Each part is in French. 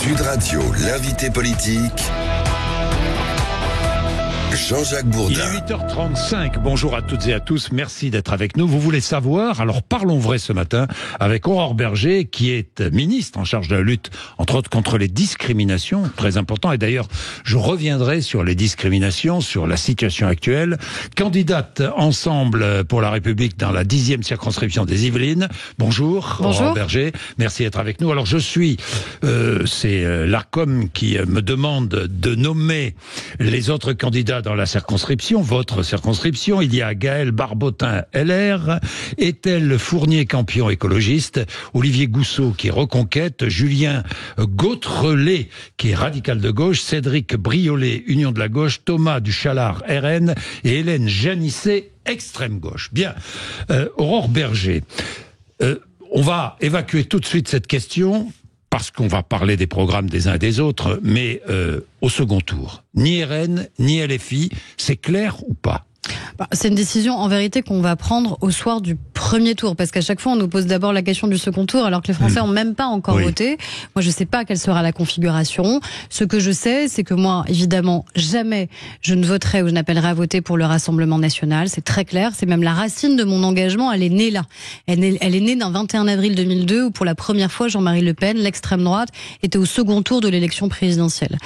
Sud Radio, l'invité politique, Jean-Jacques Bourdin. Il est 8h35. Bonjour à toutes et à tous. Merci d'être avec nous. Vous voulez savoir? Alors parlons vrai ce matin avec Aurore Bergé, qui est ministre en charge de la lutte, entre autres, contre les discriminations. Très important. Et d'ailleurs, je reviendrai sur les discriminations, sur la situation actuelle. Candidate ensemble pour la République dans la 10e circonscription des Yvelines. Bonjour. Bonjour. Aurore Bergé. Merci d'être avec nous. Alors c'est l'ARCOM qui me demande de nommer les autres candidats dans la circonscription, votre circonscription. Il y a Gaël Barbotin, LR, Ethel Fournier-Campion, écologiste, Olivier Gousseau, qui est Reconquête, Julien Gautrelet, qui est radical de gauche, Cédric Briolet, Union de la gauche, Thomas Duchalard, RN, et Hélène Janissé, extrême gauche. Bien, Aurore Bergé, on va évacuer tout de suite cette question, parce qu'on va parler des programmes des uns et des autres, mais au second tour, ni RN, ni LFI, c'est clair ou pas? C'est une décision en vérité qu'on va prendre au soir du premier tour, parce qu'à chaque fois on nous pose d'abord la question du second tour alors que les Français n'ont même pas encore voté. Moi je ne sais pas quelle sera la configuration. Ce que je sais, c'est que moi évidemment jamais je ne voterai ou je n'appellerai à voter pour le Rassemblement National, c'est très clair, c'est même la racine de mon engagement, elle est née là. Elle est née d'un 21 avril 2002 où pour la première fois Jean-Marie Le Pen, l'extrême droite, était au second tour de l'élection présidentielle.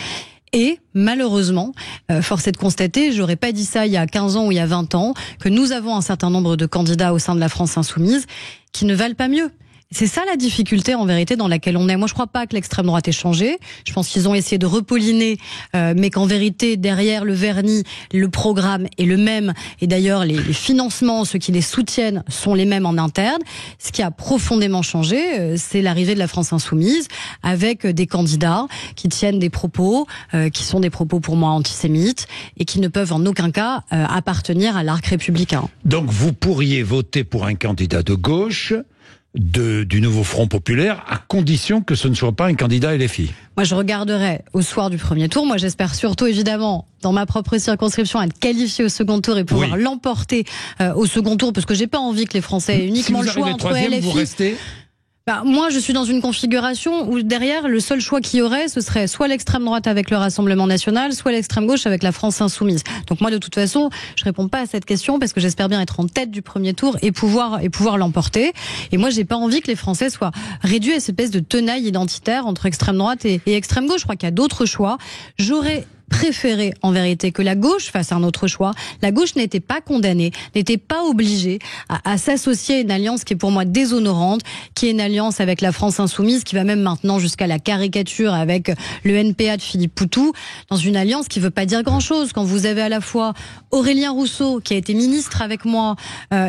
Et malheureusement, force est de constater, j'aurais pas dit ça il y a 15 ans ou il y a 20 ans, que nous avons un certain nombre de candidats au sein de la France insoumise qui ne valent pas mieux. C'est ça la difficulté en vérité dans laquelle on est. Moi je crois pas que l'extrême droite ait changé. Je pense qu'ils ont essayé de repauliner, mais qu'en vérité derrière le vernis, le programme est le même. Et d'ailleurs les financements, ceux qui les soutiennent, sont les mêmes en interne. Ce qui a profondément changé, c'est l'arrivée de la France insoumise avec des candidats qui tiennent des propos, qui sont des propos pour moi antisémites et qui ne peuvent en aucun cas appartenir à l'arc républicain. Donc vous pourriez voter pour un candidat de gauche du nouveau Front Populaire, à condition que ce ne soit pas un candidat LFI. Moi, je regarderai au soir du premier tour. Moi, j'espère surtout, évidemment, dans ma propre circonscription, être qualifié au second tour et pouvoir l'emporter au second tour, parce que j'ai pas envie que les Français aient uniquement le choix entre LFI. Vous restez ? Moi, je suis dans une configuration où derrière, le seul choix qu'il y aurait, ce serait soit l'extrême droite avec le Rassemblement National, soit l'extrême gauche avec la France Insoumise. Donc moi, de toute façon, je réponds pas à cette question parce que j'espère bien être en tête du premier tour et pouvoir l'emporter. Et moi, j'ai pas envie que les Français soient réduits à cette espèce de tenaille identitaire entre extrême droite et extrême gauche. Je crois qu'il y a d'autres choix. J'aurais préféré en vérité que la gauche fasse un autre choix. La gauche n'était pas condamnée, n'était pas obligée à s'associer à une alliance qui est pour moi déshonorante, qui est une alliance avec la France Insoumise, qui va même maintenant jusqu'à la caricature avec le NPA de Philippe Poutou, dans une alliance qui veut pas dire grand-chose. Quand vous avez à la fois Aurélien Rousseau, qui a été ministre avec moi,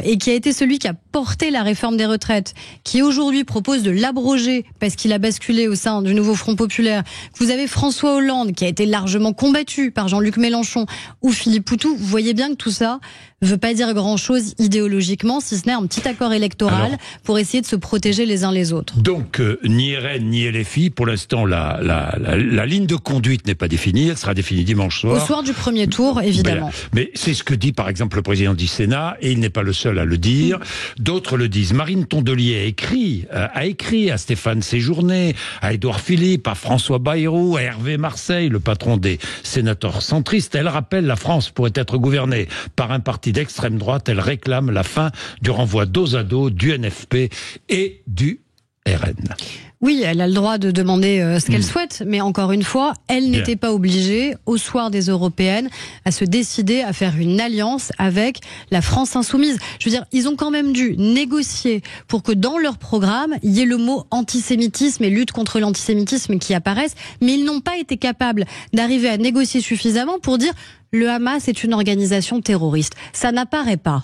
et qui a été celui qui a porté la réforme des retraites, qui aujourd'hui propose de l'abroger parce qu'il a basculé au sein du nouveau Front Populaire, que vous avez François Hollande, qui a été largement combattu par Jean-Luc Mélenchon ou Philippe Poutou, vous voyez bien que tout ça ne veut pas dire grand-chose idéologiquement, si ce n'est un petit accord électoral pour essayer de se protéger les uns les autres. Donc, ni RN ni LFI, pour l'instant, la ligne de conduite n'est pas définie, elle sera définie dimanche soir. Au soir du premier tour, évidemment. Mais c'est ce que dit, par exemple, le président du Sénat, et il n'est pas le seul à le dire. D'autres le disent. Marine Tondelier a écrit à Stéphane Séjourné, à Édouard Philippe, à François Bayrou, à Hervé Marseille, le patron des sénateurs centristes. Elle rappelle la France pourrait être gouvernée par un parti d'extrême droite. Elle réclame la fin du renvoi dos à dos du NFP et du RN. Oui, elle a le droit de demander ce qu'elle souhaite, mais encore une fois, elle n'était pas obligée, au soir des européennes, à se décider à faire une alliance avec la France insoumise. Je veux dire, ils ont quand même dû négocier pour que dans leur programme, il y ait le mot antisémitisme et lutte contre l'antisémitisme qui apparaissent, mais ils n'ont pas été capables d'arriver à négocier suffisamment pour dire le Hamas est une organisation terroriste. Ça n'apparaît pas.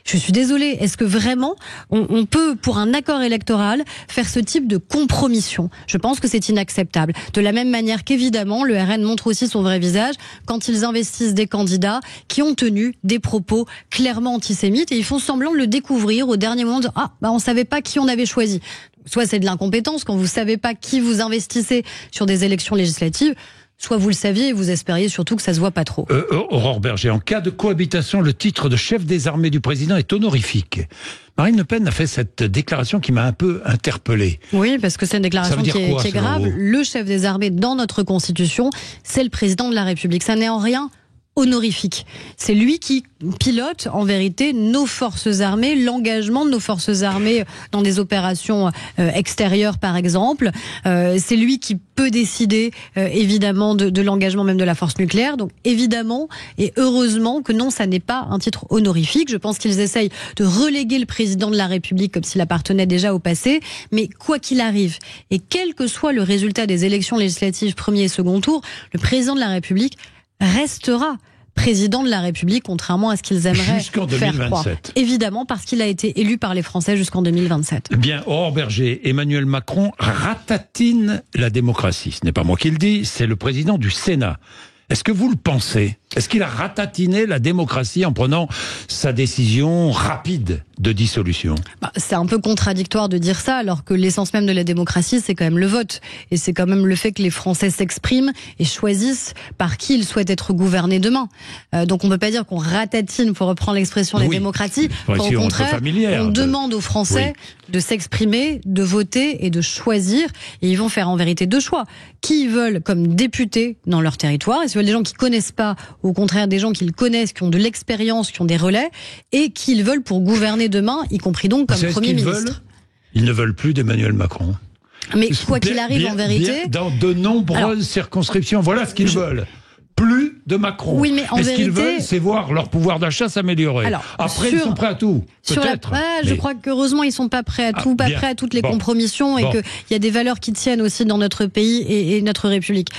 Je suis désolée, est-ce que vraiment on peut, pour un accord électoral, faire ce type de compromission? Je pense que c'est inacceptable. De la même manière qu'évidemment, le RN montre aussi son vrai visage quand ils investissent des candidats qui ont tenu des propos clairement antisémites et ils font semblant de le découvrir au dernier moment. On savait pas qui on avait choisi. Soit c'est de l'incompétence quand vous savez pas qui vous investissez sur des élections législatives, soit vous le saviez et vous espériez surtout que ça se voit pas trop. Aurore Berger, en cas de cohabitation, le titre de chef des armées du président est honorifique. Marine Le Pen a fait cette déclaration qui m'a un peu interpellé. Oui, parce que c'est une déclaration qui est grave. Le chef des armées dans notre Constitution, c'est le président de la République. Ça n'est en rien honorifique. C'est lui qui pilote en vérité nos forces armées, l'engagement de nos forces armées dans des opérations extérieures par exemple. C'est lui qui peut décider évidemment de l'engagement même de la force nucléaire. Donc évidemment et heureusement que non, ça n'est pas un titre honorifique. Je pense qu'ils essayent de reléguer le président de la République comme s'il appartenait déjà au passé. Mais quoi qu'il arrive, et quel que soit le résultat des élections législatives premier et second tour, le président de la République restera président de la République, contrairement à ce qu'ils aimeraient faire croire. Évidemment, parce qu'il a été élu par les Français jusqu'en 2027. Bien, Aurore Berger, Emmanuel Macron ratatine la démocratie. Ce n'est pas moi qui le dis, c'est le président du Sénat. Est-ce que vous le pensez ? Est-ce qu'il a ratatiné la démocratie en prenant sa décision rapide de dissolution ? C'est un peu contradictoire de dire ça, alors que l'essence même de la démocratie, c'est quand même le vote. Et c'est quand même le fait que les Français s'expriment et choisissent par qui ils souhaitent être gouvernés demain. Donc on ne peut pas dire qu'on ratatine, pour reprendre l'expression, la démocratie. Au contraire, on demande aux Français de s'exprimer, de voter et de choisir. Et ils vont faire en vérité deux choix. Qui ils veulent comme députés dans leur territoire, et s'ils veulent des gens qui ne connaissent pas, au contraire des gens qu'ils connaissent, qui ont de l'expérience, qui ont des relais, et qu'ils veulent pour gouverner demain, y compris donc comme Premier ministre. Ils ne veulent plus d'Emmanuel Macron. Mais quoi qu'il arrive, en vérité... dans de nombreuses circonscriptions, voilà ce qu'ils veulent. Plus de Macron. Oui, mais en vérité, ce qu'ils veulent, c'est voir leur pouvoir d'achat s'améliorer. Après, ils sont prêts à tout. Peut-être. Je crois qu'heureusement, ils sont pas prêts à tout, pas prêts à toutes les compromissions, et qu'il y a des valeurs qui tiennent aussi dans notre pays et notre République.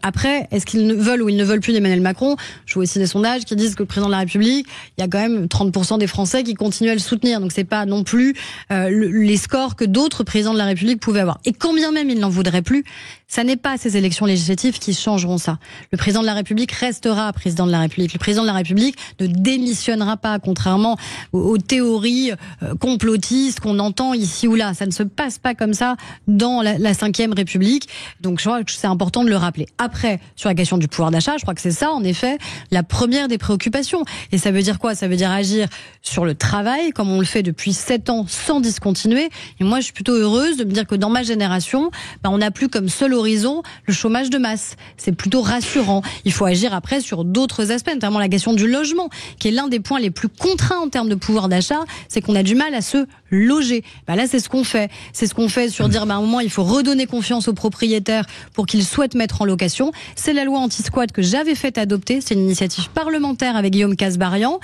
Après, est-ce qu'ils veulent ou ils ne veulent plus d'Emmanuel Macron ? Je vois aussi des sondages qui disent que le président de la République, il y a quand même 30% des Français qui continuent à le soutenir. Donc c'est pas non plus les scores que d'autres présidents de la République pouvaient avoir. Et quand bien même ils n'en voudraient plus, ça n'est pas ces élections législatives qui changeront ça. Le président de la République restera président de la République. Le président de la République ne démissionnera pas, contrairement aux théories complotistes qu'on entend ici ou là. Ça ne se passe pas comme ça dans la Ve République. Donc je crois que c'est important de le rappeler. Après, sur la question du pouvoir d'achat, je crois que c'est ça, en effet, la première des préoccupations. Et ça veut dire quoi ? Ça veut dire agir sur le travail, comme on le fait depuis 7 ans, sans discontinuer. Et moi, je suis plutôt heureuse de me dire que dans ma génération, on n'a plus comme seul horizon le chômage de masse. C'est plutôt rassurant. Il faut agir après sur d'autres aspects, notamment la question du logement, qui est l'un des points les plus contraints en termes de pouvoir d'achat, c'est qu'on a du mal à se loger. Là, c'est ce qu'on fait. C'est ce qu'on fait sur dire, à un moment, il faut redonner confiance aux propriétaires pour qu'ils souhaitent mettre en location. C'est la loi anti-squat que j'avais fait adopter. C'est une initiative parlementaire avec Guillaume Kasbarian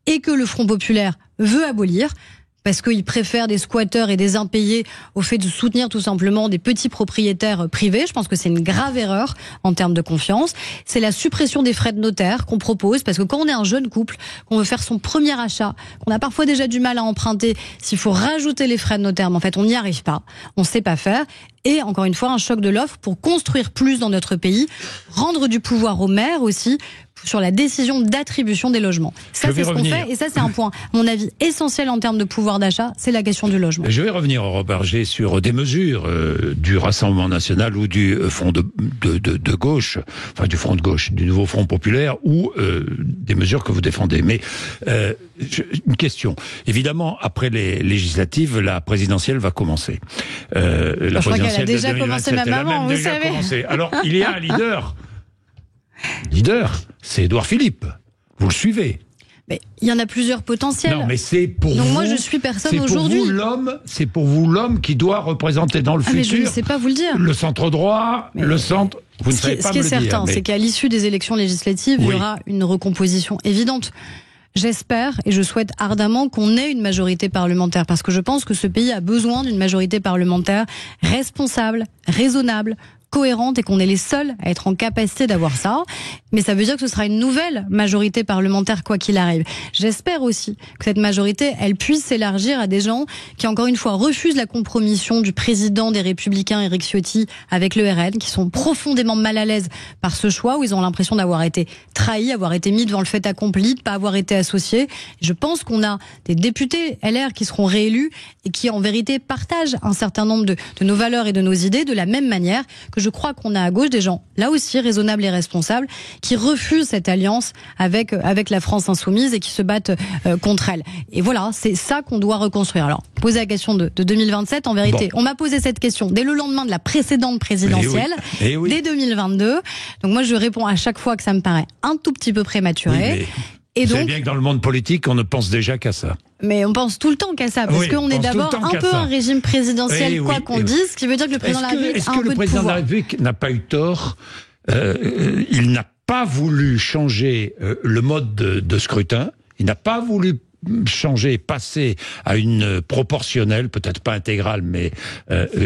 et que le Front populaire veut abolir. Parce qu'ils préfèrent des squatteurs et des impayés au fait de soutenir tout simplement des petits propriétaires privés. Je pense que c'est une grave erreur en termes de confiance. C'est la suppression des frais de notaire qu'on propose, parce que quand on est un jeune couple, qu'on veut faire son premier achat, qu'on a parfois déjà du mal à emprunter, s'il faut rajouter les frais de notaire, mais en fait on n'y arrive pas, on ne sait pas faire. Et encore une fois, un choc de l'offre pour construire plus dans notre pays, rendre du pouvoir aux maires aussi, sur la décision d'attribution des logements. Ça, c'est ce qu'on fait, et ça, c'est un point, à mon avis, essentiel en termes de pouvoir d'achat, c'est la question du logement. Je vais revenir, Aurore Berger, sur des mesures du Rassemblement National ou du Front de gauche, enfin du Front de gauche, du nouveau Front populaire, ou des mesures que vous défendez. Mais une question. Évidemment, après les législatives, la présidentielle va commencer. Je crois qu'elle a déjà commencé, ma maman, vous savez. Commencé. Alors, il y a un leader, c'est Édouard Philippe. Vous le suivez. Mais il y en a plusieurs potentiels. Non, mais c'est pour Donc vous. Moi, je suis personne aujourd'hui. C'est pour vous l'homme qui doit représenter dans le futur. Mais je ne sais pas vous le dire. Le centre droit, le centre. Vous ne savez pas me le dire. Ce qui est certain, c'est qu'à l'issue des élections législatives, il y aura une recomposition évidente. J'espère et je souhaite ardemment qu'on ait une majorité parlementaire, parce que je pense que ce pays a besoin d'une majorité parlementaire responsable, raisonnable, cohérente, et qu'on est les seuls à être en capacité d'avoir ça. Mais ça veut dire que ce sera une nouvelle majorité parlementaire quoi qu'il arrive. J'espère aussi que cette majorité, elle puisse s'élargir à des gens qui, encore une fois, refusent la compromission du président des Républicains, Éric Ciotti, avec le RN, qui sont profondément mal à l'aise par ce choix, où ils ont l'impression d'avoir été trahis, avoir été mis devant le fait accompli, de pas avoir été associés. Je pense qu'on a des députés LR qui seront réélus et qui, en vérité, partagent un certain nombre de nos valeurs et de nos idées de la même manière que que je crois qu'on a à gauche des gens, là aussi raisonnables et responsables, qui refusent cette alliance avec la France insoumise et qui se battent contre elle. Et voilà, c'est ça qu'on doit reconstruire. Alors, poser la question de 2027, en vérité, on m'a posé cette question dès le lendemain de la précédente présidentielle, dès 2022. Donc moi, je réponds à chaque fois que ça me paraît un tout petit peu prématuré. Et donc, vous savez bien que dans le monde politique, on ne pense déjà qu'à ça. Mais on pense tout le temps qu'à ça, parce qu'on est d'abord un peu un régime présidentiel, quoi qu'on dise, ce qui veut dire que le président de la République a un peu de pouvoir. Est-ce que le président de la République n'a pas eu tort? Il n'a pas voulu changer le mode de scrutin, il n'a pas voulu changer, passer à une proportionnelle, peut-être pas intégrale, mais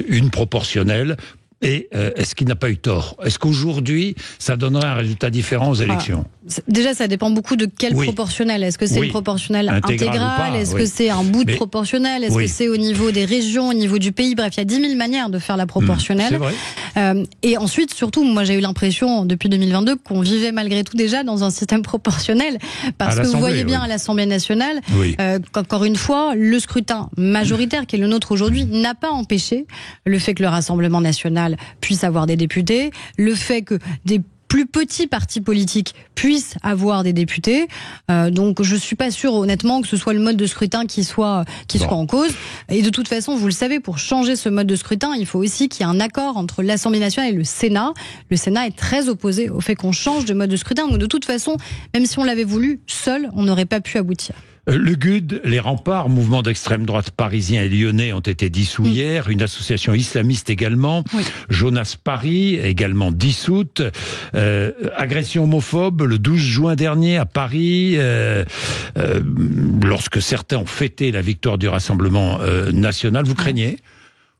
une proportionnelle. Et est-ce qu'il n'a pas eu tort? Est-ce qu'aujourd'hui, ça donnerait un résultat différent aux élections? Déjà, ça dépend beaucoup de quel proportionnel. Est-ce que c'est une proportionnelle intégrale? Est-ce que c'est un bout de proportionnel? Est-ce que c'est au niveau des régions, au niveau du pays? Bref, il y a 10 000 manières de faire la proportionnelle. C'est vrai. Et ensuite, surtout, moi j'ai eu l'impression, depuis 2022, qu'on vivait malgré tout déjà dans un système proportionnel. Parce que vous voyez bien à l'Assemblée nationale, qu'encore une fois, le scrutin majoritaire, qui est le nôtre aujourd'hui, n'a pas empêché le fait que le Rassemblement national puisse avoir des députés, le fait que des plus petits partis politiques puissent avoir des députés. Donc je suis pas sûre honnêtement que ce soit le mode de scrutin qui soit en cause. Et de toute façon, vous le savez, pour changer ce mode de scrutin, il faut aussi qu'il y ait un accord entre l'Assemblée nationale et le Sénat. Le Sénat est très opposé au fait qu'on change de mode de scrutin. Donc de toute façon, même si on l'avait voulu, seul, on n'aurait pas pu aboutir. Le GUD, les remparts, mouvement d'extrême droite parisien et lyonnais, ont été dissous hier. Une association islamiste également. Jonas Paris, également dissoute. Agression homophobe le 12 juin dernier à Paris, lorsque certains ont fêté la victoire du Rassemblement national. Vous craignez ?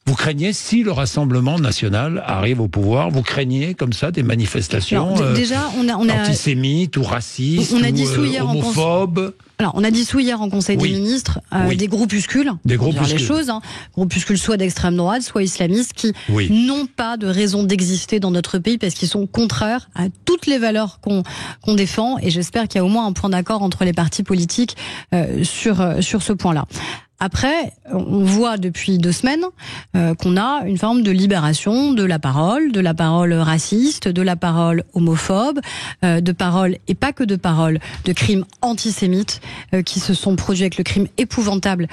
Vous craignez, si le Rassemblement national arrive au pouvoir, vous craignez comme ça des manifestations déjà, on a antisémites ou racistes ou homophobes? Alors, on a dissous hier en Conseil des ministres des groupuscules, groupuscules soit d'extrême droite, soit islamistes, qui n'ont pas de raison d'exister dans notre pays parce qu'ils sont contraires à toutes les valeurs qu'on défend. Et j'espère qu'il y a au moins un point d'accord entre les partis politiques sur ce point-là. Après, on voit depuis 2 semaines qu'on a une forme de libération de la parole raciste, de la parole homophobe, de parole, et pas que de parole, de crimes antisémites qui se sont produits avec le crime épouvantable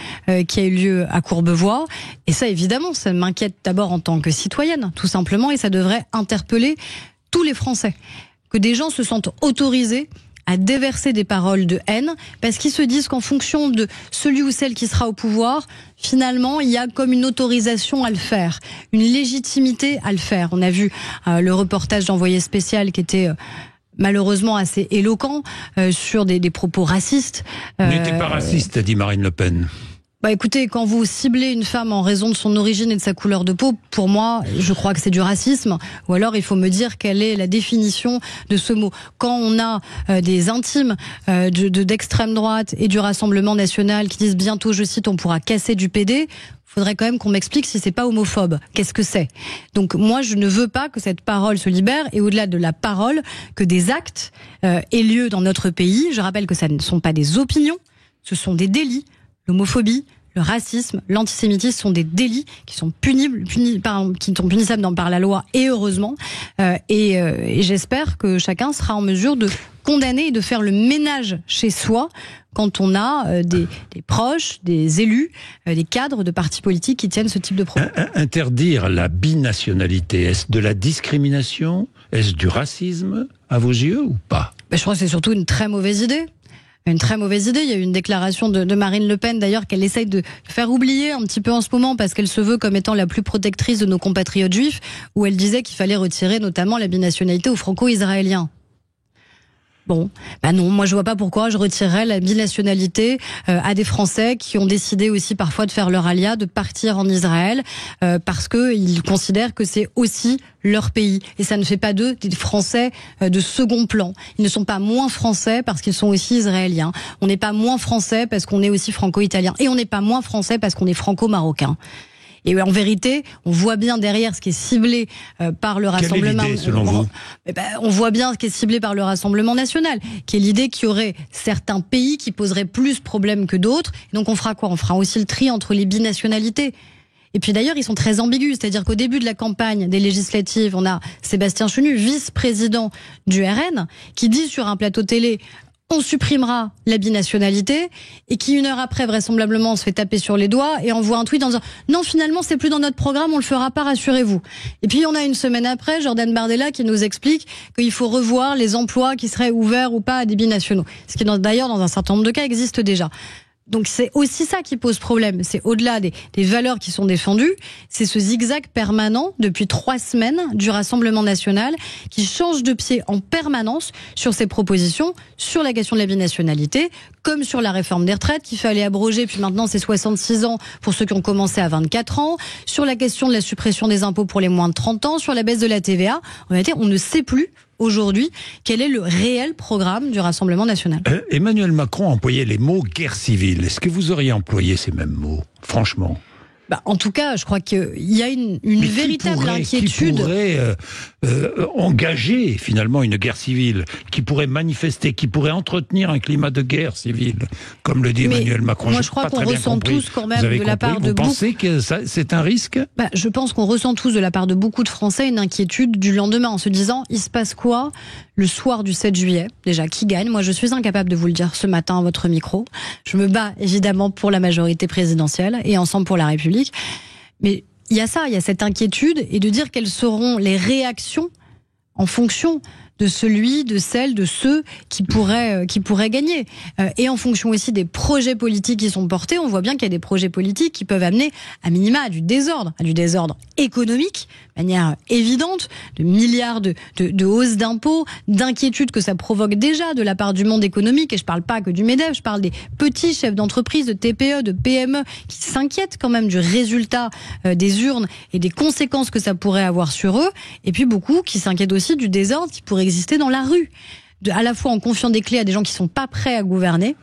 qui a eu lieu à Courbevoie. Et ça, évidemment, ça m'inquiète d'abord en tant que citoyenne, tout simplement, et ça devrait interpeller tous les Français. Que des gens se sentent autorisés à déverser des paroles de haine, parce qu'ils se disent qu'en fonction de celui ou celle qui sera au pouvoir, finalement, il y a comme une autorisation à le faire, une légitimité à le faire. On a vu le reportage d'Envoyé spécial qui était malheureusement assez éloquent sur des propos racistes. Il n'était pas raciste, a dit Marine Le Pen. Bah écoutez, quand vous ciblez une femme en raison de son origine et de sa couleur de peau, pour moi, je crois que c'est du racisme. Ou alors, il faut me dire quelle est la définition de ce mot. Quand on a des intimes d'extrême droite et du Rassemblement national qui disent bientôt, je cite, on pourra casser du PD, faudrait quand même qu'on m'explique si c'est pas homophobe. Qu'est-ce que c'est? Donc moi, je ne veux pas que cette parole se libère, et au-delà de la parole, que des actes aient lieu dans notre pays. Je rappelle que ça ne sont pas des opinions, ce sont des délits. L'homophobie, le racisme, l'antisémitisme sont des délits qui sont punissables par la loi, et heureusement. Et j'espère que chacun sera en mesure de condamner et de faire le ménage chez soi quand on a des proches, des élus, des cadres de partis politiques qui tiennent ce type de propos. Interdire la binationalité, est-ce de la discrimination? Est-ce du racisme à vos yeux ou pas? Je crois que c'est surtout une très mauvaise idée. Une très mauvaise idée. Il y a eu une déclaration de Marine Le Pen, d'ailleurs, qu'elle essaye de faire oublier un petit peu en ce moment, parce qu'elle se veut comme étant la plus protectrice de nos compatriotes juifs, où elle disait qu'il fallait retirer notamment la binationalité aux franco-israéliens. Bon, non, moi je vois pas pourquoi je retirerais la binationalité à des Français qui ont décidé aussi parfois de faire leur alia, de partir en Israël, parce que ils considèrent que c'est aussi leur pays, et ça ne fait pas d'eux des Français de second plan. Ils ne sont pas moins Français parce qu'ils sont aussi Israéliens. On n'est pas moins Français parce qu'on est aussi franco-italien, et on n'est pas moins Français parce qu'on est franco-marocain. Et en vérité, on voit bien derrière ce qui est ciblé par le Rassemblement. Quelle est l'idée, selon vous ? On voit bien ce qui est ciblé par le Rassemblement national, qui est l'idée qu'il y aurait certains pays qui poseraient plus problème que d'autres. Et donc on fera quoi ? On fera aussi le tri entre les binationalités. Et puis d'ailleurs, ils sont très ambigus, c'est-à-dire qu'au début de la campagne des législatives, on a Sébastien Chenu, vice-président du RN, qui dit sur un plateau télé on supprimera la binationalité, et qui, une heure après, vraisemblablement, se fait taper sur les doigts et envoie un tweet en disant non, finalement, c'est plus dans notre programme, on le fera pas, rassurez-vous. Et puis, on a une semaine après, Jordan Bardella qui nous explique qu'il faut revoir les emplois qui seraient ouverts ou pas à des binationaux. Ce qui, d'ailleurs, dans un certain nombre de cas, existe déjà. Donc c'est aussi ça qui pose problème. C'est au-delà des valeurs qui sont défendues, c'est ce zigzag permanent depuis 3 semaines du Rassemblement national qui change de pied en permanence sur ses propositions, sur la question de la binationalité, comme sur la réforme des retraites qu'il fallait abroger, puis maintenant c'est 66 ans pour ceux qui ont commencé à 24 ans, sur la question de la suppression des impôts pour les moins de 30 ans, sur la baisse de la TVA. En réalité, on ne sait plus aujourd'hui quel est le réel programme du Rassemblement national. Emmanuel Macron employait les mots guerre civile. Est-ce que vous auriez employé ces mêmes mots, franchement ? En tout cas, je crois qu'il y a une véritable inquiétude. Qui pourrait engager finalement une guerre civile, qui pourrait manifester, qui pourrait entretenir un climat de guerre civile, comme le dit Emmanuel Macron. Moi, je crois qu'on ressent tous quand même de la part de beaucoup. Vous pensez que c'est un risque ? Je pense qu'on ressent tous de la part de beaucoup de Français une inquiétude du lendemain, en se disant il se passe quoi le soir du 7 juillet ? Déjà, qui gagne ? Moi, je suis incapable de vous le dire ce matin à votre micro. Je me bats évidemment pour la majorité présidentielle et Ensemble pour la République. Mais il y a cette inquiétude, et de dire quelles seront les réactions en fonction de celui, de celle, de ceux qui pourraient gagner. Et en fonction aussi des projets politiques qui sont portés, on voit bien qu'il y a des projets politiques qui peuvent amener à minima à du désordre économique, de manière évidente, de milliards de hausses d'impôts, d'inquiétudes que ça provoque déjà de la part du monde économique. Et je parle pas que du MEDEF, je parle des petits chefs d'entreprise, de TPE, de PME, qui s'inquiètent quand même du résultat des urnes et des conséquences que ça pourrait avoir sur eux. Et puis beaucoup qui s'inquiètent aussi du désordre qui pourrait exister dans la rue, à la fois en confiant des clés à des gens qui sont pas prêts à gouverner,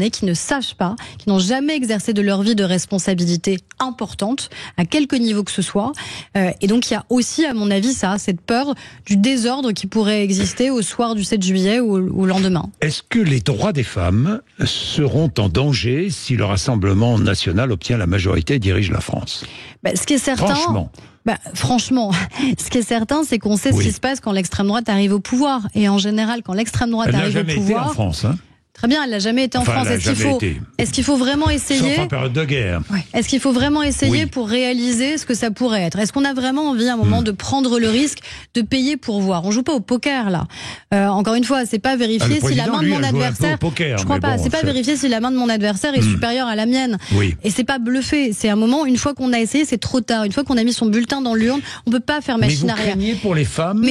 qui ne savent pas, qui n'ont jamais exercé de leur vie de responsabilité importante, à quelque niveau que ce soit. Et donc il y a aussi, à mon avis, cette peur du désordre qui pourrait exister au soir du 7 juillet ou au lendemain. Est-ce que les droits des femmes seront en danger si le Rassemblement national obtient la majorité et dirige la France ? Ce qui est certain... Franchement, ce qui est certain, c'est qu'on sait ce qui se passe quand l'extrême droite arrive au pouvoir. Et en général, quand l'extrême droite arrive au pouvoir... Elle n'a jamais été en France, hein ? Très bien, elle n'a jamais été en France. Est-ce qu'il faut vraiment essayer... Sauf en période de guerre. Est-ce qu'il faut vraiment essayer pour réaliser ce que ça pourrait être ? Est-ce qu'on a vraiment envie à un moment de prendre le risque de payer pour voir ? On joue pas au poker là. Encore une fois, c'est pas vérifier si la main de mon adversaire... Je crois pas. C'est pas vérifier si la main de mon adversaire est supérieure à la mienne. Et c'est pas bluffer. C'est un moment, une fois qu'on a essayé, c'est trop tard. Une fois qu'on a mis son bulletin dans l'urne, on peut pas faire machine arrière. Mais vous craignez pour les femmes ?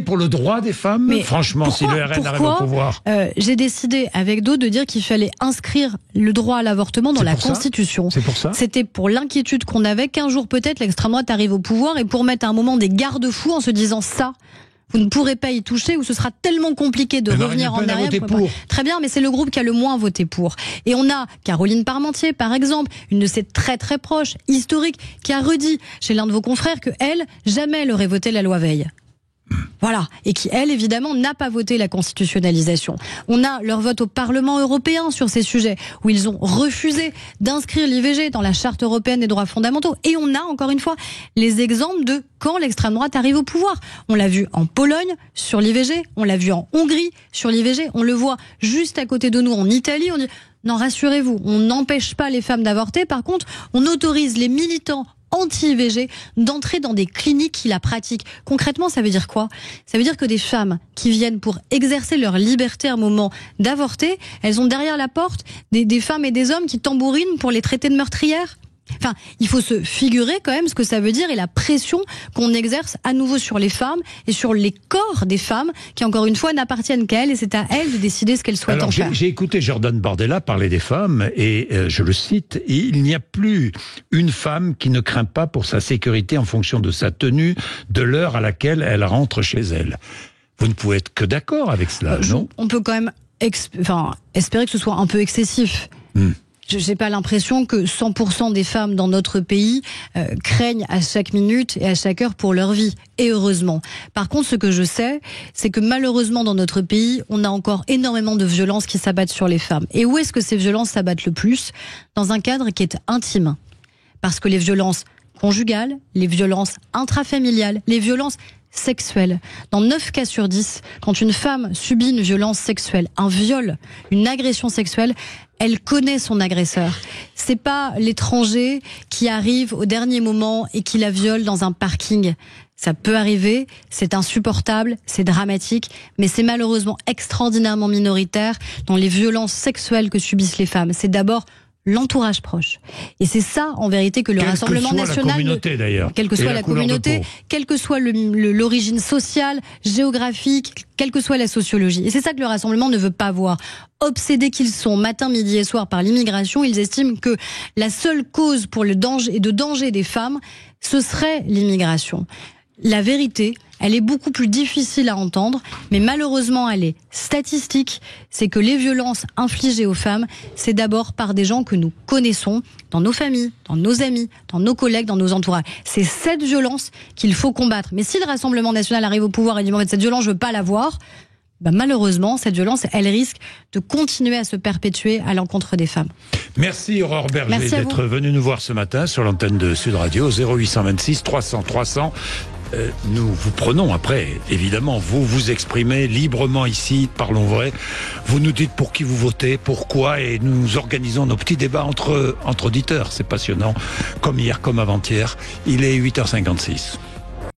Pour le droit des femmes, franchement, si le RN arrive au pouvoir. J'ai décidé avec d'autres de dire qu'il fallait inscrire le droit à l'avortement dans la Constitution. C'est pour ça. C'était pour l'inquiétude qu'on avait qu'un jour peut-être l'extrême droite arrive au pouvoir, et pour mettre à un moment des garde-fous en se disant ça. Vous ne pourrez pas y toucher, ou ce sera tellement compliqué de revenir en arrière. Très bien, mais c'est le groupe qui a le moins voté pour. Et on a Caroline Parmentier, par exemple, une de ses très très proches, historique, qui a redit chez l'un de vos confrères que elle, jamais elle aurait voté la loi Veil. Voilà. Et qui, elle, évidemment, n'a pas voté la constitutionnalisation. On a leur vote au Parlement européen sur ces sujets, où ils ont refusé d'inscrire l'IVG dans la Charte européenne des droits fondamentaux. Et on a, encore une fois, les exemples de quand l'extrême droite arrive au pouvoir. On l'a vu en Pologne, sur l'IVG. On l'a vu en Hongrie, sur l'IVG. On le voit juste à côté de nous, en Italie. On dit, non, rassurez-vous, on n'empêche pas les femmes d'avorter. Par contre, on autorise les militants anti-IVG d'entrer dans des cliniques qui la pratiquent. Concrètement, ça veut dire quoi ? Ça veut dire que des femmes qui viennent pour exercer leur liberté à un moment d'avorter, elles ont derrière la porte des femmes et des hommes qui tambourinent pour les traiter de meurtrières. Enfin, il faut se figurer quand même ce que ça veut dire et la pression qu'on exerce à nouveau sur les femmes et sur les corps des femmes qui, encore une fois, n'appartiennent qu'à elles, et c'est à elles de décider ce qu'elles souhaitent en faire. J'ai écouté Jordan Bardella parler des femmes et je le cite, il n'y a plus une femme qui ne craint pas pour sa sécurité en fonction de sa tenue, de l'heure à laquelle elle rentre chez elle. Vous ne pouvez être que d'accord avec cela, non ? On peut quand même espérer que ce soit un peu excessif. Je n'ai pas l'impression que 100% des femmes dans notre pays craignent à chaque minute et à chaque heure pour leur vie. Et heureusement. Par contre, ce que je sais, c'est que malheureusement dans notre pays, on a encore énormément de violences qui s'abattent sur les femmes. Et où est-ce que ces violences s'abattent le plus ? Dans un cadre qui est intime. parce que les violences conjugales, les violences intrafamiliales, les violences sexuelles. Dans 9 cas sur 10, quand une femme subit une violence sexuelle, un viol, une agression sexuelle, elle connaît son agresseur. C'est pas l'étranger qui arrive au dernier moment et qui la viole dans un parking. Ça peut arriver, c'est insupportable, c'est dramatique, mais c'est malheureusement extraordinairement minoritaire dans les violences sexuelles que subissent les femmes. C'est d'abord l'entourage proche. Et c'est ça, en vérité, que le Rassemblement national... Quelle que soit la communauté, d'ailleurs. Quelle que soit la communauté, quelle que soit l'origine sociale, géographique, quelle que soit la sociologie. Et c'est ça que le Rassemblement ne veut pas voir. Obsédés qu'ils sont, matin, midi et soir, par l'immigration, ils estiment que la seule cause pour le danger et de danger des femmes, ce serait l'immigration. La vérité, elle est beaucoup plus difficile à entendre, mais malheureusement, elle est statistique. C'est que les violences infligées aux femmes, c'est d'abord par des gens que nous connaissons, dans nos familles, dans nos amis, dans nos collègues, dans nos entourages. C'est cette violence qu'il faut combattre. Mais si le Rassemblement national arrive au pouvoir et dit « cette violence, je veux pas la voir », malheureusement, cette violence, elle risque de continuer à se perpétuer à l'encontre des femmes. Merci Aurore Berger d'être venue nous voir ce matin sur l'antenne de Sud Radio, 0826 300 300. Nous vous prenons après, évidemment, vous vous exprimez librement ici, parlons vrai. Vous nous dites pour qui vous votez, pourquoi, et nous organisons nos petits débats entre auditeurs. C'est passionnant, comme hier, comme avant-hier. Il est 8h56.